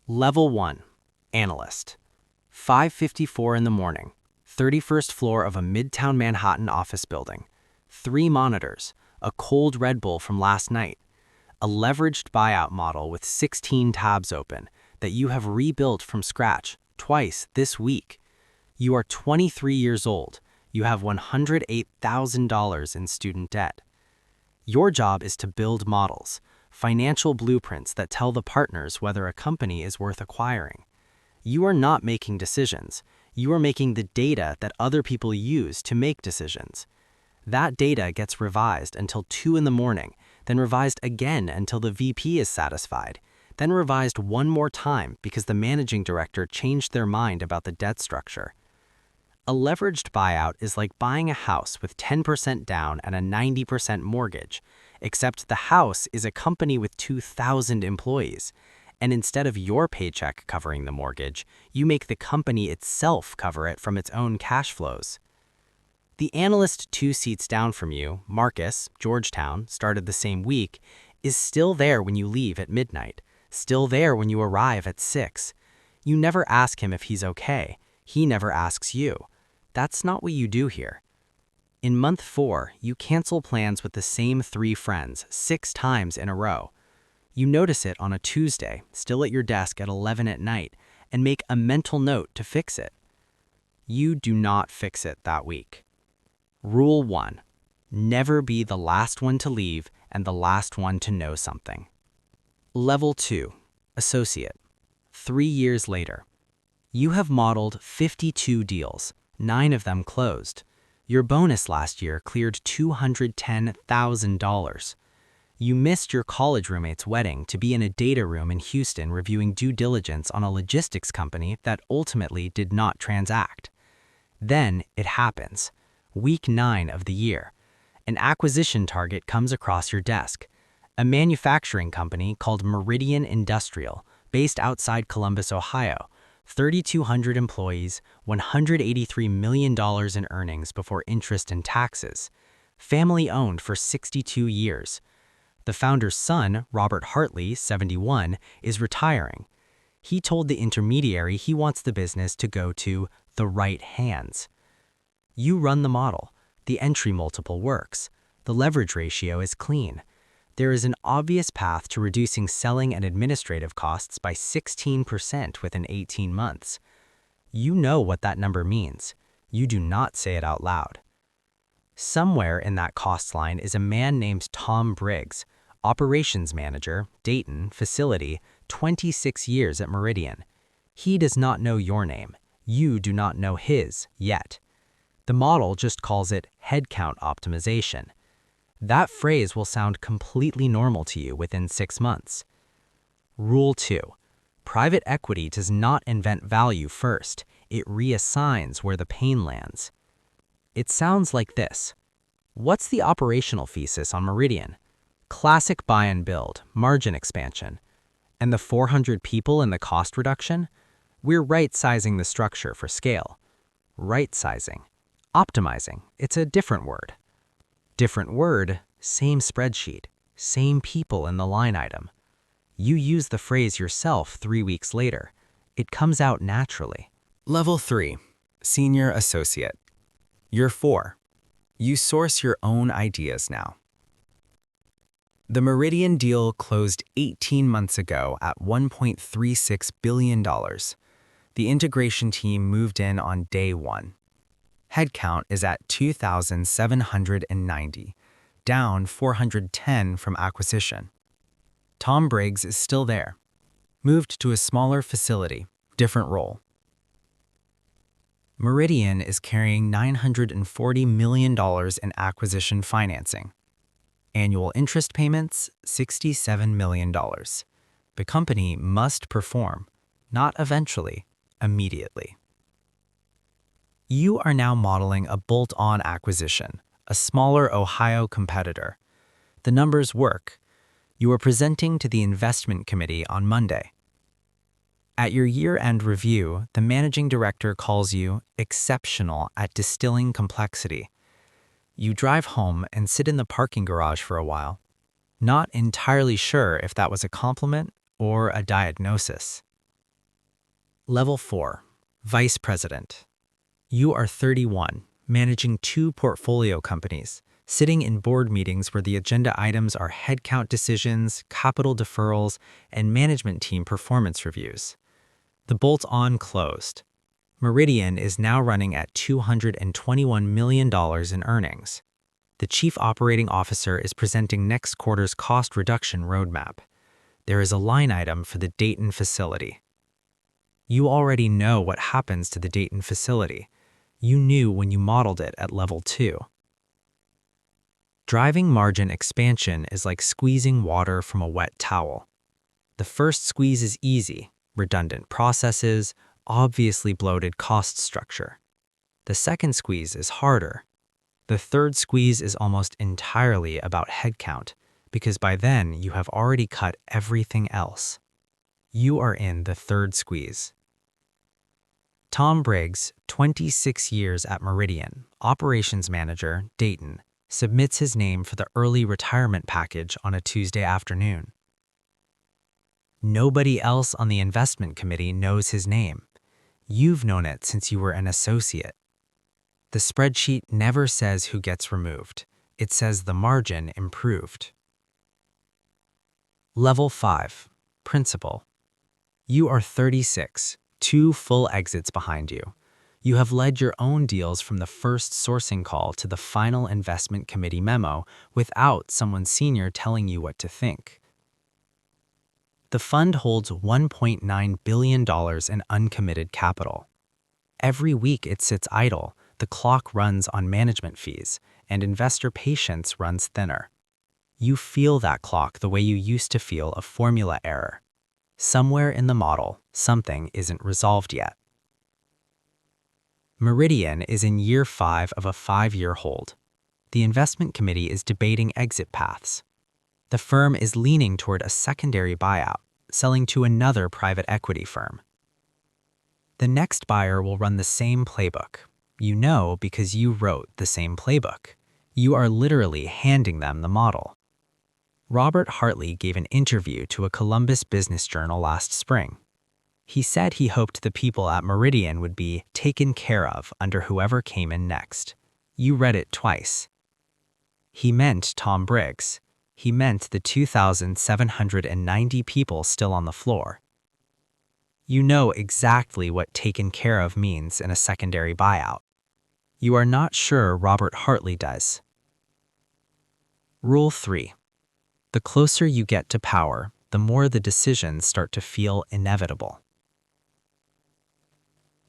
Level 1. Analyst. 5:54 in the morning. 31st floor of a Midtown Manhattan office building. 3 monitors. A cold Red Bull from last night. A leveraged buyout model with 16 tabs open that you have rebuilt from scratch twice this week. You are 23 years old. You have $108,000 in student debt. Your job is to build models, financial blueprints that tell the partners whether a company is worth acquiring. You are not making decisions. You are making the data that other people use to make decisions. That data gets revised until 2 in the morning, then revised again until the VP is satisfied, then revised one more time because the managing director changed their mind about the debt structure. A leveraged buyout is like buying a house with 10% down and a 90% mortgage, except the house is a company with 2,000 employees, and instead of your paycheck covering the mortgage, you make the company itself cover it from its own cash flows. The analyst 2 seats down from you, Marcus, Georgetown, started the same week, is still there when you leave at midnight, still there when you arrive at 6. You never ask him if he's okay. He never asks you. That's not what you do here. In month 4, you cancel plans with the same 3 friends 6 times in a row. You notice it on a Tuesday, still at your desk at 11 at night, and make a mental note to fix it. You do not fix it that week. Rule 1. Never be the last one to leave and the last one to know something. Level 2. Associate. 3 years later. You have modeled 52 deals. 9 of them closed. Your bonus last year cleared $210,000. You missed your college roommate's wedding to be in a data room in Houston reviewing due diligence on a logistics company that ultimately did not transact. Then it happens. Week 9 of the year. An acquisition target comes across your desk. A manufacturing company called Meridian Industrial, based outside Columbus, Ohio. 3,200 employees, $183 million in earnings before interest and taxes. Family-owned for 62 years. The founder's son, Robert Hartley, 71, is retiring. He told the intermediary he wants the business to go to the right hands. You run the model. The entry multiple works. The leverage ratio is clean. There is an obvious path to reducing selling and administrative costs by 16% within 18 months. You know what that number means. You do not say it out loud. Somewhere in that cost line is a man named Tom Briggs, operations manager, Dayton, facility, 26 years at Meridian. He does not know your name. You do not know his yet. The model just calls it headcount optimization. That phrase will sound completely normal to you within 6 months. Rule 2. Private equity does not invent value first. It reassigns where the pain lands. It sounds like this. What's the operational thesis on Meridian? Classic buy and build, margin expansion. And the 400 people in the cost reduction? We're right-sizing the structure for scale. Right-sizing. Optimizing. It's a different word. Different word, same spreadsheet, same people in the line item. You use the phrase yourself 3 weeks later. It comes out naturally. Level 3. Senior Associate. Year 4. You source your own ideas now. The Meridian deal closed 18 months ago at $1.36 billion. The integration team moved in on day 1. Headcount is at 2,790, down 410 from acquisition. Tom Briggs is still there. Moved to a smaller facility, different role. Meridian is carrying $940 million in acquisition financing. Annual interest payments, $67 million. The company must perform, not eventually, immediately. You are now modeling a bolt-on acquisition, a smaller Ohio competitor. The numbers work. You are presenting to the investment committee on Monday. At your year-end review, the managing director calls you exceptional at distilling complexity. You drive home and sit in the parking garage for a while, not entirely sure if that was a compliment or a diagnosis. Level 4. Vice President. You are 31, managing 2 portfolio companies, sitting in board meetings where the agenda items are headcount decisions, capital deferrals, and management team performance reviews. The bolt-on closed. Meridian is now running at $221 million in earnings. The Chief Operating Officer is presenting next quarter's cost reduction roadmap. There is a line item for the Dayton facility. You already know what happens to the Dayton facility. You knew when you modeled it at level 2. Driving margin expansion is like squeezing water from a wet towel. The first squeeze is easy, redundant processes, obviously bloated cost structure. The second squeeze is harder. The third squeeze is almost entirely about headcount, because by then you have already cut everything else. You are in the third squeeze. Tom Briggs, 26 years at Meridian, operations manager, Dayton, submits his name for the early retirement package on a Tuesday afternoon. Nobody else on the investment committee knows his name. You've known it since you were an associate. The spreadsheet never says who gets removed. It says the margin improved. Level 5. Principal. You are 36, 2 full exits behind you. You have led your own deals from the first sourcing call to the final investment committee memo without someone senior telling you what to think. The fund holds $1.9 billion in uncommitted capital. Every week it sits idle, the clock runs on management fees, and investor patience runs thinner. You feel that clock the way you used to feel a formula error. Somewhere in the model, something isn't resolved yet. Meridian is in year 5 of a 5-year hold. The investment committee is debating exit paths. The firm is leaning toward a secondary buyout, selling to another private equity firm. The next buyer will run the same playbook. You know because you wrote the same playbook. You are literally handing them the model. Robert Hartley gave an interview to a Columbus Business Journal last spring. He said he hoped the people at Meridian would be taken care of under whoever came in next. You read it twice. He meant Tom Briggs. He meant the 2,790 people still on the floor. You know exactly what taken care of means in a secondary buyout. You are not sure Robert Hartley does. Rule 3. The closer you get to power, the more the decisions start to feel inevitable.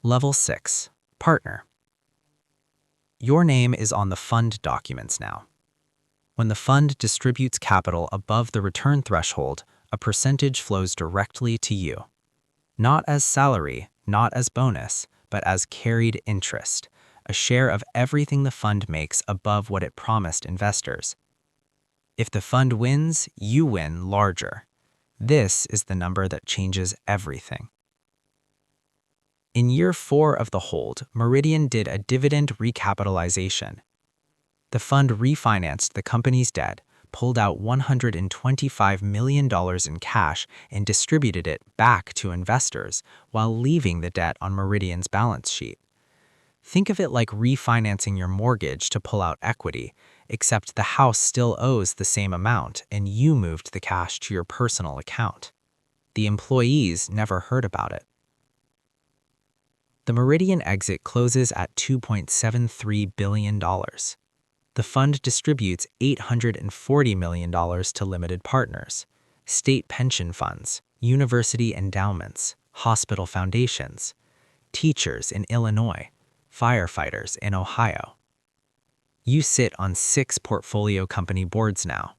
Level 6. Partner. Your name is on the fund documents now. When the fund distributes capital above the return threshold, a percentage flows directly to you. Not as salary, not as bonus, but as carried interest, a share of everything the fund makes above what it promised investors. If the fund wins, you win larger. This is the number that changes everything. In year 4 of the hold, Meridian did a dividend recapitalization. The fund refinanced the company's debt, pulled out $125 million in cash, and distributed it back to investors while leaving the debt on Meridian's balance sheet. Think of it like refinancing your mortgage to pull out equity, except the house still owes the same amount and you moved the cash to your personal account. The employees never heard about it. The Meridian exit closes at $2.73 billion. The fund distributes $840 million to limited partners, state pension funds, university endowments, hospital foundations, teachers in Illinois, firefighters in Ohio. You sit on 6 portfolio company boards now.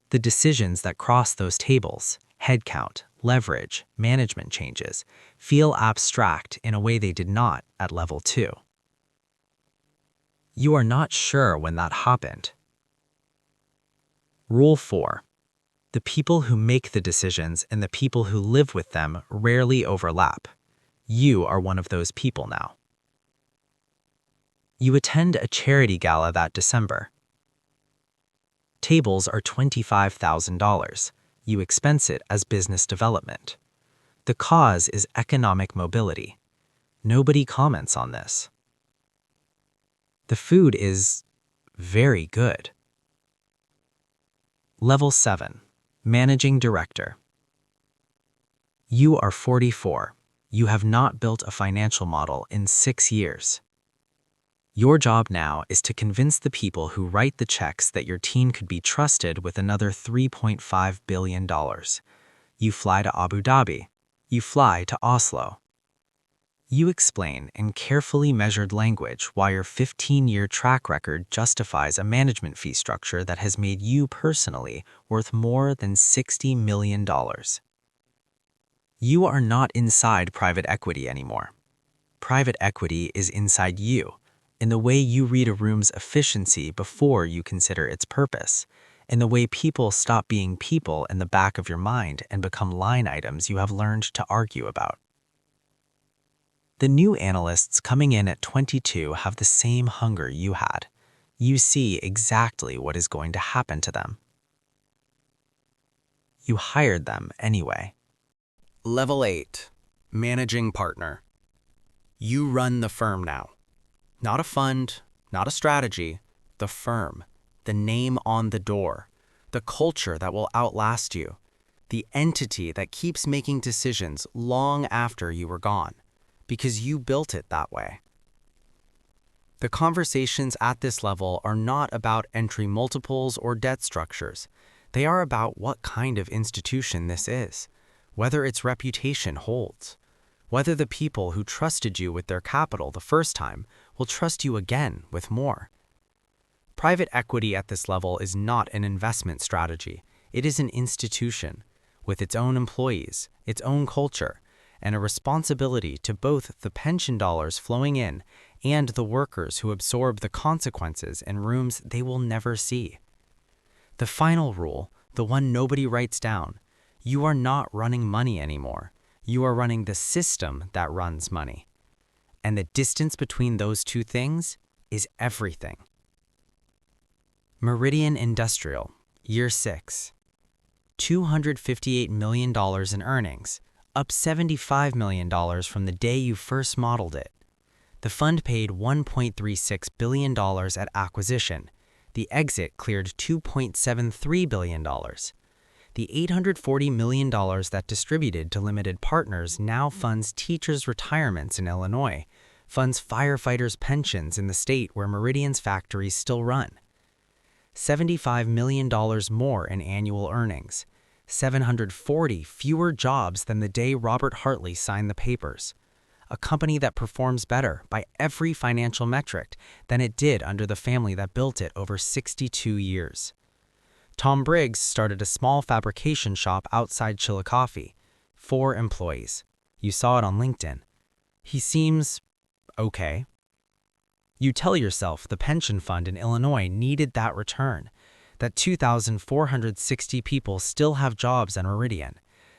The decisions that cross those tables, headcount, leverage, management changes, feel abstract in a way they did not at level 2. You are not sure when that happened. Rule 4. The people who make the decisions and the people who live with them rarely overlap. You are one of those people now. You attend a charity gala that December. Tables are $25,000. You expense it as business development. The cause is economic mobility. Nobody comments on this. The food is very good. Level 7. Managing Director. You are 44. You have not built a financial model in 6 years. Your job now is to convince the people who write the checks that your team could be trusted with another $3.5 billion. You fly to Abu Dhabi. You fly to Oslo. You explain in carefully measured language why your 15-year track record justifies a management fee structure that has made you personally worth more than $60 million. You are not inside private equity anymore. Private equity is inside you, in the way you read a room's efficiency before you consider its purpose, in the way people stop being people in the back of your mind and become line items you have learned to argue about. The new analysts coming in at 22 have the same hunger you had. You see exactly what is going to happen to them. You hired them anyway. Level 8. Managing Partner. You run the firm now. Not a fund, not a strategy, the firm, the name on the door, the culture that will outlast you, the entity that keeps making decisions long after you were gone, because you built it that way. The conversations at this level are not about entry multiples or debt structures. They are about what kind of institution this is, whether its reputation holds, whether the people who trusted you with their capital the first time will trust you again with more. Private equity at this level is not an investment strategy. It is an institution with its own employees, its own culture, and a responsibility to both the pension dollars flowing in and the workers who absorb the consequences in rooms they will never see. The final rule, the one nobody writes down, you are not running money anymore. You are running the system that runs money. And the distance between those two things is everything. Meridian Industrial, Year 6. $258 million in earnings, up $75 million from the day you first modeled it. The fund paid $1.36 billion at acquisition. The exit cleared $2.73 billion. The $840 million that distributed to limited partners now funds teachers' retirements in Illinois, funds firefighters' pensions in the state where Meridian's factories still run. $75 million more in annual earnings, 740 fewer jobs than the day Robert Hartley signed the papers. A company that performs better by every financial metric than it did under the family that built it over 62 years. Tom Briggs started a small fabrication shop outside Chillicothe. 4 employees. You saw it on LinkedIn. He seems okay. You tell yourself the pension fund in Illinois needed that return, that 2,460 people still have jobs at Meridian,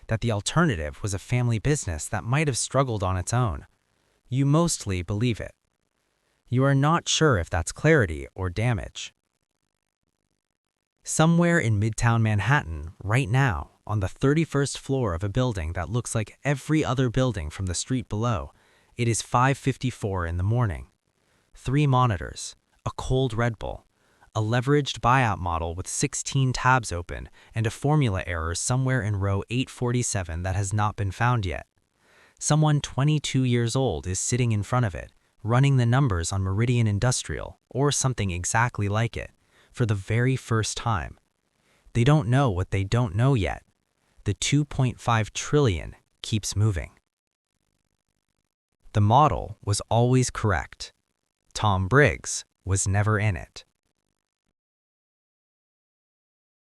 that the alternative was a family business that might have struggled on its own. You mostly believe it. You are not sure if that's clarity or damage. Somewhere in Midtown Manhattan, right now, on the 31st floor of a building that looks like every other building from the street below, it is 5:54 in the morning. 3 monitors, a cold Red Bull, a leveraged buyout model with 16 tabs open, and a formula error somewhere in row 847 that has not been found yet. Someone 22 years old is sitting in front of it, running the numbers on Meridian Industrial, or something exactly like it, for the very first time. They don't know what they don't know yet. The $2.5 trillion keeps moving. The model was always correct. Tom Briggs was never in it.